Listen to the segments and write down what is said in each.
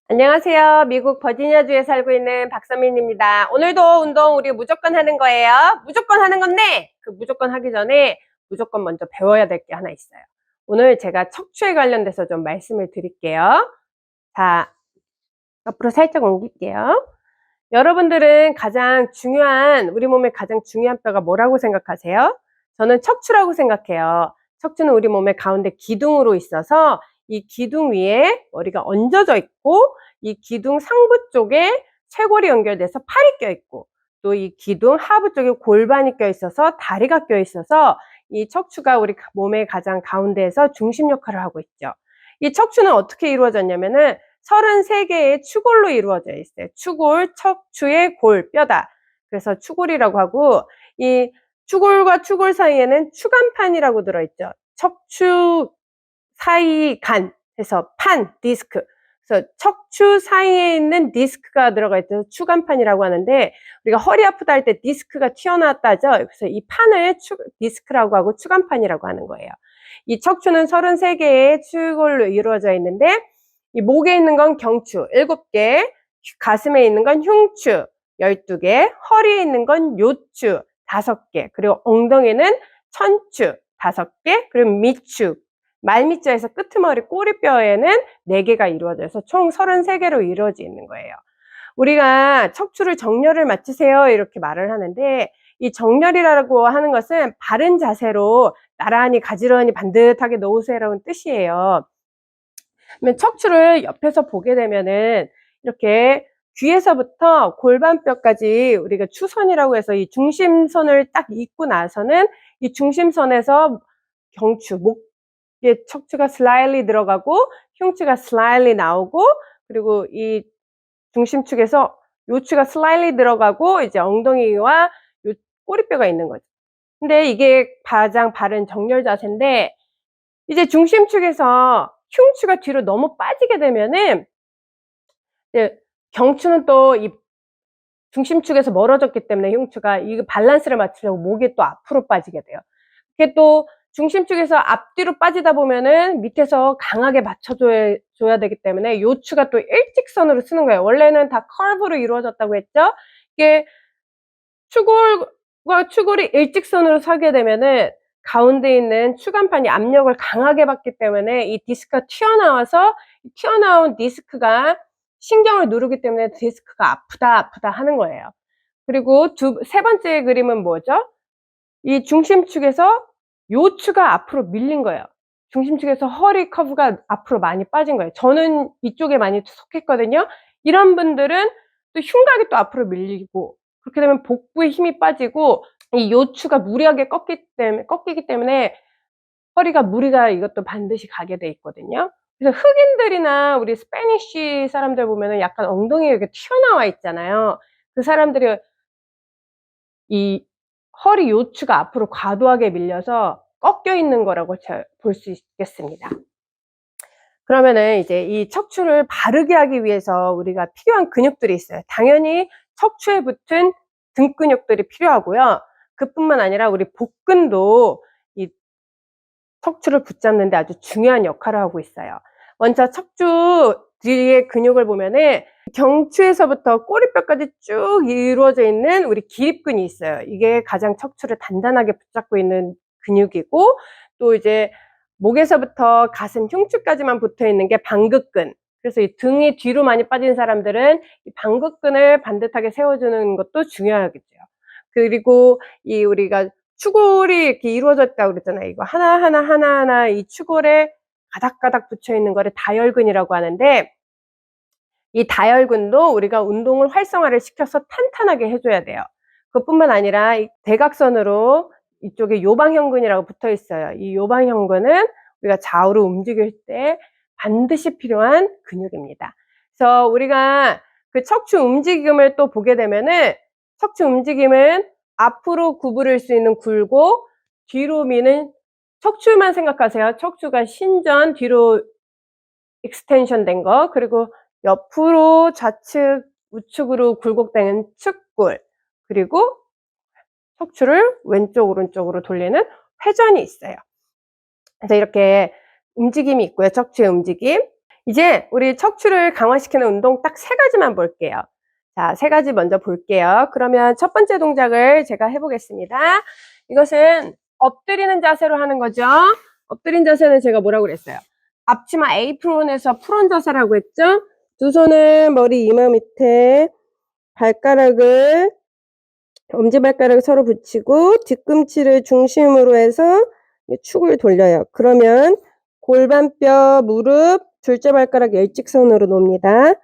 안녕하세요. 미국 버지니아주에 살고 있는 박선민입니다. 오늘도 운동 우리 무조건 하는 거예요. 무조건 하는 건데 그 무조건 하기 전에 무조건 먼저 배워야 될 게 하나 있어요. 오늘 제가 척추에 관련돼서 좀 말씀을 드릴게요. 자, 앞으로 살짝 옮길게요. 여러분들은 가장 중요한, 우리 몸의 가장 중요한 뼈가 뭐라고 생각하세요? 저는 척추라고 생각해요. 척추는 우리 몸의 가운데 기둥으로 있어서 이 기둥 위에 머리가 얹어져 있고, 이 기둥 상부 쪽에 쇄골이 연결돼서 팔이 껴있고, 또 이 기둥 하부 쪽에 골반이 껴있어서 다리가 껴있어서 이 척추가 우리 몸의 가장 가운데에서 중심 역할을 하고 있죠. 이 척추는 어떻게 이루어졌냐면은 33개의 추골로 이루어져 있어요. 추골, 척추의 골, 뼈다. 그래서 추골이라고 하고, 이 추골과 추골 사이에는 추간판이라고 들어있죠. 척추 사이 간 해서 판, 디스크. 그래서 척추 사이에 있는 디스크가 들어가 있어서 추간판이라고 하는데, 우리가 허리 아프다 할 때 디스크가 튀어나왔다 하죠. 그래서 이 판을 디스크라고 하고 추간판이라고 하는 거예요. 이 척추는 33개의 추골로 이루어져 있는데, 이 목에 있는 건 경추 7개, 가슴에 있는 건 흉추 12개, 허리에 있는 건 요추 5개, 그리고 엉덩이는 천추 5개, 그리고 밑추, 말미자에서 끄트머리 꼬리뼈에는 4개가 이루어져서 총 33개로 이루어져 있는 거예요. 우리가 척추를 정렬을 맞추세요 이렇게 말을 하는데, 이 정렬이라고 하는 것은 바른 자세로 나란히 가지런히 반듯하게 놓으세요라는 뜻이에요. 그러면 척추를 옆에서 보게 되면은 이렇게 귀에서부터 골반뼈까지 우리가 추선이라고 해서 이 중심선을 딱 잇고 나서는 이 중심선에서 경추, 목에 척추가 슬라이리 들어가고 흉추가 슬라이리 나오고, 그리고 이 중심축에서 요추가 슬라이리 들어가고 이제 엉덩이와 요 꼬리뼈가 있는 거죠. 근데 이게 가장 바른 정렬 자세인데, 이제 중심축에서 흉추가 뒤로 너무 빠지게 되면은 이제 경추는 또 이 중심축에서 멀어졌기 때문에 흉추가 이 밸런스를 맞추려고 목이 또 앞으로 빠지게 돼요. 그게 또 중심축에서 앞뒤로 빠지다 보면은 밑에서 강하게 줘야 되기 때문에 요추가 또 일직선으로 쓰는 거예요. 원래는 다 커브로 이루어졌다고 했죠. 이게 추골과 추골이 일직선으로 서게 되면은 가운데 있는 추간판이 압력을 강하게 받기 때문에 이 디스크가 튀어나와서 튀어나온 디스크가 신경을 누르기 때문에 디스크가 아프다 하는 거예요. 그리고 세 번째 그림은 뭐죠? 이 중심축에서 요추가 앞으로 밀린 거예요. 중심축에서 허리 커브가 앞으로 많이 빠진 거예요. 저는 이쪽에 많이 속했거든요. 이런 분들은 또 흉곽이 또 앞으로 밀리고, 그렇게 되면 복부에 힘이 빠지고 이 요추가 무리하게 꺾이기 때문에 허리가 무리가 이것도 반드시 가게 돼 있거든요. 그래서 흑인들이나 우리 스페니쉬 사람들 보면은 약간 엉덩이가 이렇게 튀어나와 있잖아요. 그 사람들이 이 허리 요추가 앞으로 과도하게 밀려서 꺾여 있는 거라고 볼 수 있겠습니다. 그러면은 이제 이 척추를 바르게 하기 위해서 우리가 필요한 근육들이 있어요. 당연히 척추에 붙은 등 근육들이 필요하고요. 그뿐만 아니라 우리 복근도 이 척추를 붙잡는 데 아주 중요한 역할을 하고 있어요. 먼저 척추 뒤에 근육을 보면은 경추에서부터 꼬리뼈까지 쭉 이루어져 있는 우리 기립근이 있어요. 이게 가장 척추를 단단하게 붙잡고 있는 근육이고, 또 이제 목에서부터 가슴 흉추까지만 붙어 있는 게 방극근. 그래서 이 등이 뒤로 많이 빠진 사람들은 이 방극근을 반듯하게 세워주는 것도 중요하겠죠. 그리고 이 우리가 추골이 이렇게 이루어졌다고 그랬잖아요. 이거 하나하나 이 추골에 가닥가닥 붙여 있는 거를 다혈근이라고 하는데, 이 다혈근도 우리가 운동을 활성화를 시켜서 탄탄하게 해줘야 돼요. 그것뿐만 아니라 이 대각선으로 이쪽에 요방형근이라고 붙어 있어요. 이 요방형근은 우리가 좌우로 움직일 때 반드시 필요한 근육입니다. 그래서 우리가 그 척추 움직임을 또 보게 되면은, 척추 움직임은 앞으로 구부릴 수 있는 굴곡, 뒤로 미는, 척추만 생각하세요. 척추가 신전, 뒤로 익스텐션 된 거, 그리고 옆으로 좌측, 우측으로 굴곡되는 측골, 그리고 척추를 왼쪽, 오른쪽으로 돌리는 회전이 있어요. 그래서 이렇게 움직임이 있고요. 척추의 움직임. 이제 우리 척추를 강화시키는 운동 딱 3가지만 볼게요. 자, 3가지 먼저 볼게요. 그러면 첫 번째 동작을 제가 해보겠습니다. 이것은 엎드리는 자세로 하는 거죠. 엎드린 자세는 제가 뭐라고 그랬어요? 앞치마 에이프론에서 풀온 자세라고 했죠? 두 손을 머리 이마 밑에 발가락을 엄지발가락을 서로 붙이고 뒤꿈치를 중심으로 해서 축을 돌려요. 그러면 골반뼈, 무릎, 둘째 발가락 일직선으로 놓습니다.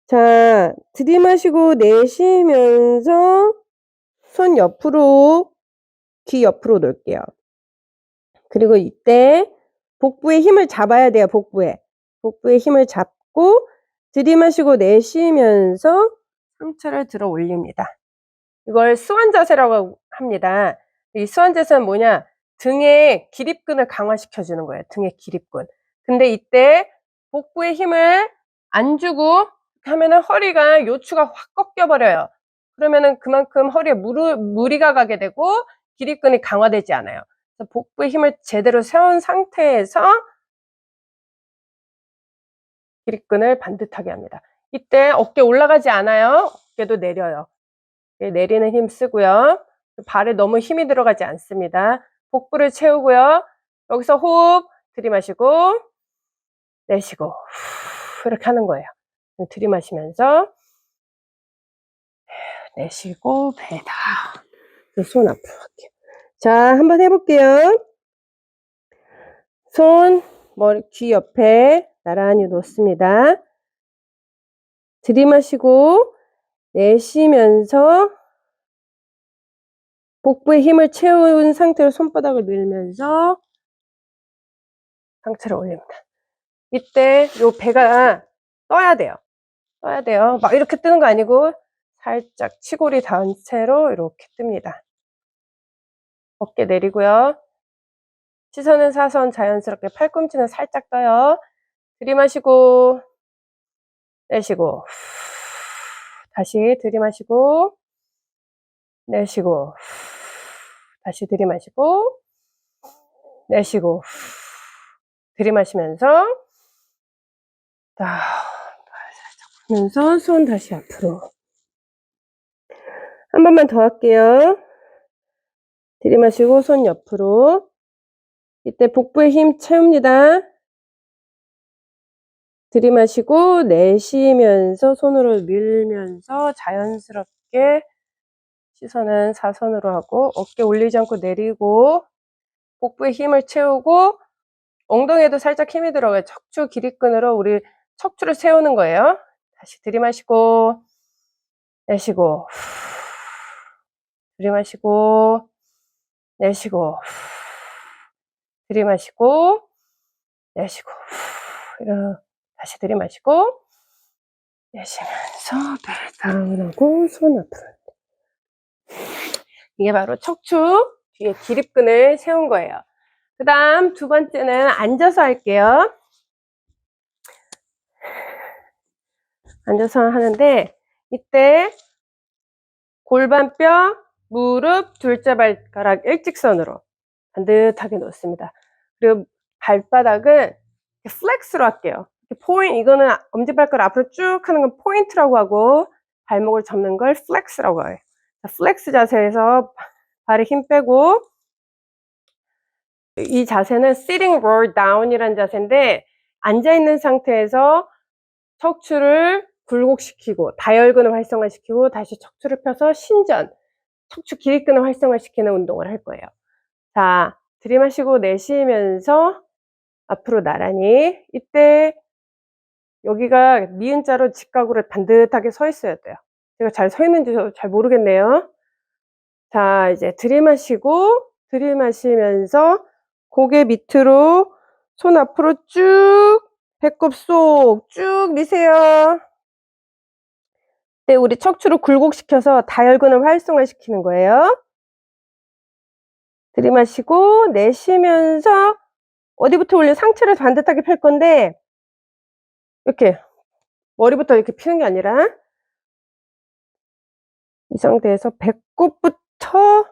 자, 들이마시고 내쉬면서 손 옆으로, 귀 옆으로 놓을게요. 그리고 이때 복부에 힘을 잡아야 돼요. 복부에 힘을 잡고 들이마시고 내쉬면서 상체를 들어 올립니다. 이걸 수완 자세라고 합니다. 이 수완 자세는 뭐냐? 등의 기립근을 강화시켜 주는 거예요. 등의 기립근. 근데 이때 복부에 힘을 안 주고 하면은 허리가 요추가 확 꺾여 버려요. 그러면은 그만큼 허리에 무리가 가게 되고 기립근이 강화되지 않아요. 그래서 복부에 힘을 제대로 세운 상태에서 기립근을 반듯하게 합니다. 이때 어깨 올라가지 않아요. 어깨도 내려요. 내리는 힘 쓰고요. 발에 너무 힘이 들어가지 않습니다. 복부를 채우고요. 여기서 호흡 들이마시고 내쉬고 이렇게 하는 거예요. 들이마시면서 내쉬고 배다. 손 앞으로 할게요. 자, 한번 해볼게요. 손 머리 귀 옆에 나란히 놓습니다. 들이마시고 내쉬면서 복부에 힘을 채운 상태로 손바닥을 밀면서 상체를 올립니다. 이때 요 배가 떠야 돼요. 떠야 돼요. 막 이렇게 뜨는 거 아니고 살짝 치골이 닿은 채로 이렇게 뜹니다. 어깨 내리고요. 시선은 사선 자연스럽게 팔꿈치는 살짝 떠요. 들이마시고 내쉬고 다시 들이마시고 내쉬고 다시 들이마시고 내쉬고 들이마시면서 살짝 보면서 손 다시 앞으로 한 번만 더 할게요. 들이마시고 손 옆으로 이때 복부에 힘 채웁니다. 들이마시고 내쉬면서 손으로 밀면서 자연스럽게 시선은 사선으로 하고 어깨 올리지 않고 내리고 복부에 힘을 채우고 엉덩이에도 살짝 힘이 들어가요. 척추 기립근으로 우리 척추를 세우는 거예요. 다시 들이마시고 내쉬고 들이마시고 내쉬고 들이마시고 내쉬고 다시 들이마시고 내쉬면서 배 다운하고 손 앞으로. 이게 바로 척추 뒤에 기립근을 세운 거예요. 그 다음 두 번째는 앉아서 할게요. 앉아서 하는데 이때 골반뼈, 무릎, 둘째 발가락 일직선으로 반듯하게 놓습니다. 그리고 발바닥은 플렉스로 할게요. 이거는 엄지발가락 앞으로 쭉 하는 건 포인트라고 하고 발목을 접는 걸 플렉스라고 해요. 플렉스 자세에서 발에 힘 빼고 이 자세는 sitting roll down이라는 자세인데 앉아있는 상태에서 척추를 굴곡시키고 다혈근을 활성화시키고 다시 척추를 펴서 신전, 척추 기립근을 활성화시키는 운동을 할 거예요. 자, 들이마시고 내쉬면서 앞으로 나란히 이때 여기가 니은자로 직각으로 반듯하게 서 있어야 돼요. 제가 잘 서 있는지 잘 모르겠네요. 자, 이제 들이마시면서 고개 밑으로 손 앞으로 쭉 배꼽 속 쭉 미세요. 네, 우리 척추를 굴곡시켜서 다혈근을 활성화시키는 거예요. 들이마시고 내쉬면서 어디부터 올려 상체를 반듯하게 펼 건데 이렇게 머리부터 이렇게 피는 게 아니라 이 상태에서 배꼽부터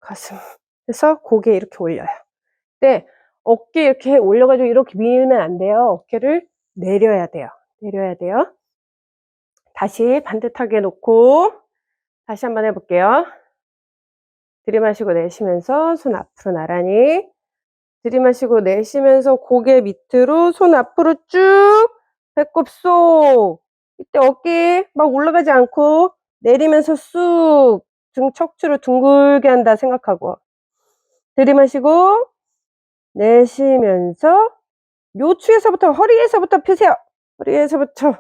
가슴에서 고개 이렇게 올려요. 네, 어깨 이렇게 올려가지고 이렇게 밀면 안 돼요. 어깨를 내려야 돼요. 내려야 돼요. 다시 반듯하게 놓고 다시 한번 해볼게요. 들이마시고 내쉬면서 손 앞으로 나란히. 들이마시고 내쉬면서 고개 밑으로 손 앞으로 쭉. 배꼽 쏙. 이때 어깨 막 올라가지 않고 내리면서 쑥. 등 척추를 둥글게 한다 생각하고. 들이마시고 내쉬면서 요추에서부터 허리에서부터 펴세요. 허리에서부터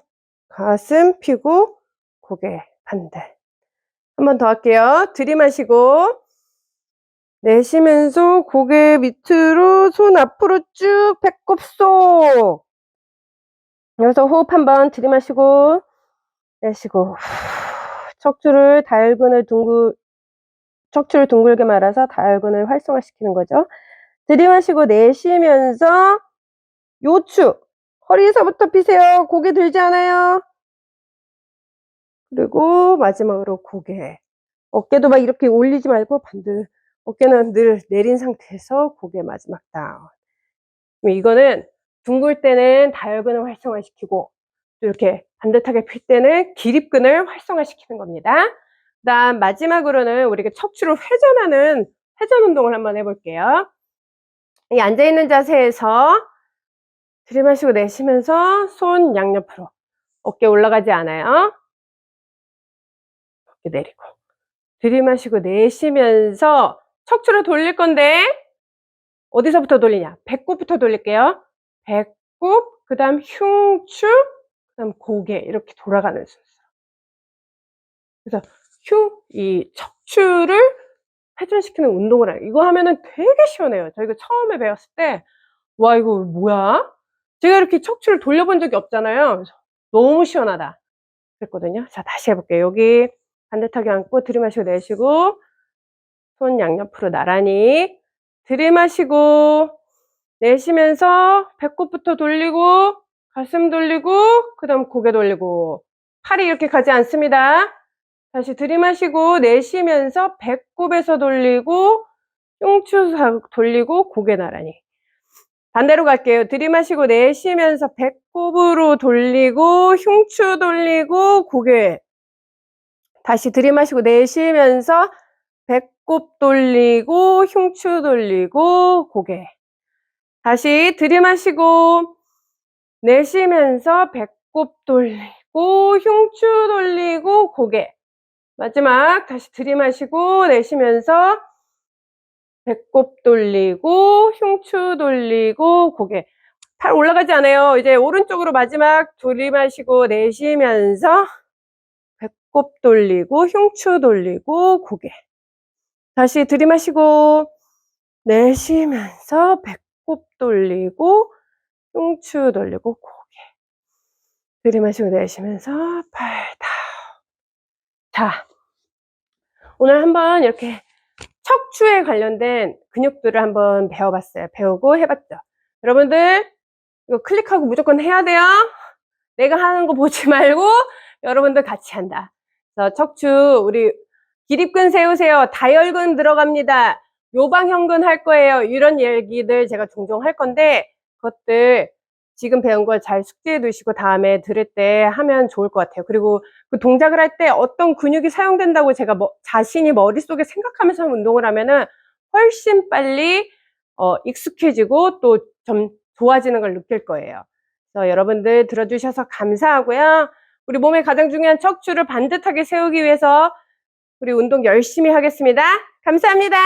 가슴 펴고 고개 반대. 한 번 더 할게요. 들이마시고 내쉬면서 고개 밑으로 손 앞으로 쭉 배꼽 쏙. 여기서 호흡 한번 들이마시고 내쉬고 척추를 둥글게 말아서 다혈근을 활성화시키는 거죠. 들이마시고 내쉬면서 요추 허리에서부터 펴세요. 고개 들지 않아요. 그리고 마지막으로 고개. 어깨도 막 이렇게 올리지 말고 반듯. 어깨는 늘 내린 상태에서 고개 마지막 다운. 이거는 둥글 때는 다혈근을 활성화시키고 또 이렇게 반듯하게 필 때는 기립근을 활성화시키는 겁니다. 그다음 마지막으로는 우리가 척추를 회전하는 회전 운동을 한번 해볼게요. 이 앉아있는 자세에서 들이마시고 내쉬면서 손 양옆으로. 어깨 올라가지 않아요. 어깨 내리고. 들이마시고 내쉬면서 척추를 돌릴 건데 어디서부터 돌리냐? 배꼽부터 돌릴게요. 배꼽, 그 다음 흉추, 그 다음 고개 이렇게 돌아가는 순서. 그래서 이 척추를 회전시키는 운동을 해요. 이거 하면은 되게 시원해요. 저희가 처음에 배웠을 때 와 이거 뭐야? 제가 이렇게 척추를 돌려본 적이 없잖아요. 그래서 너무 시원하다 그랬거든요. 자 다시 해볼게요. 여기 반듯하게 앉고 들이마시고 내쉬고 손 양옆으로 나란히 들이마시고 내쉬면서 배꼽부터 돌리고 가슴 돌리고 그 다음 고개 돌리고 팔이 이렇게 가지 않습니다. 다시 들이마시고 내쉬면서 배꼽에서 돌리고 흉추 돌리고 고개 나란히. 반대로 갈게요. 들이마시고 내쉬면서 배꼽으로 돌리고 흉추 돌리고 고개. 다시 들이마시고 내쉬면서 배꼽 돌리고 흉추 돌리고 고개. 다시 들이마시고 내쉬면서 배꼽 돌리고 흉추 돌리고 고개. 마지막 다시 들이마시고 내쉬면서 배꼽 돌리고 흉추 돌리고 고개. 팔 올라가지 않아요. 이제 오른쪽으로 마지막 들이마시고 내쉬면서 배꼽 돌리고 흉추 돌리고 고개. 다시 들이마시고 내쉬면서 배꼽 돌리고 흉추 돌리고 고개. 들이마시고 내쉬면서 팔 다운. 자, 오늘 한번 이렇게 척추에 관련된 근육들을 한번 배워봤어요. 배우고 해봤죠. 여러분들 이거 클릭하고 무조건 해야 돼요. 내가 하는 거 보지 말고 여러분들 같이 한다. 그래서 척추 우리 기립근 세우세요. 다혈근 들어갑니다. 요방형근 할 거예요. 이런 얘기들 제가 종종 할 건데 그것들 지금 배운 걸 잘 숙지해 두시고 다음에 들을 때 하면 좋을 것 같아요. 그리고 그 동작을 할 때 어떤 근육이 사용된다고 제가 자신이 머릿속에 생각하면서 운동을 하면은 훨씬 빨리 익숙해지고 또 좀 좋아지는 걸 느낄 거예요. 그래서 여러분들 들어주셔서 감사하고요. 우리 몸의 가장 중요한 척추를 반듯하게 세우기 위해서 우리 운동 열심히 하겠습니다. 감사합니다.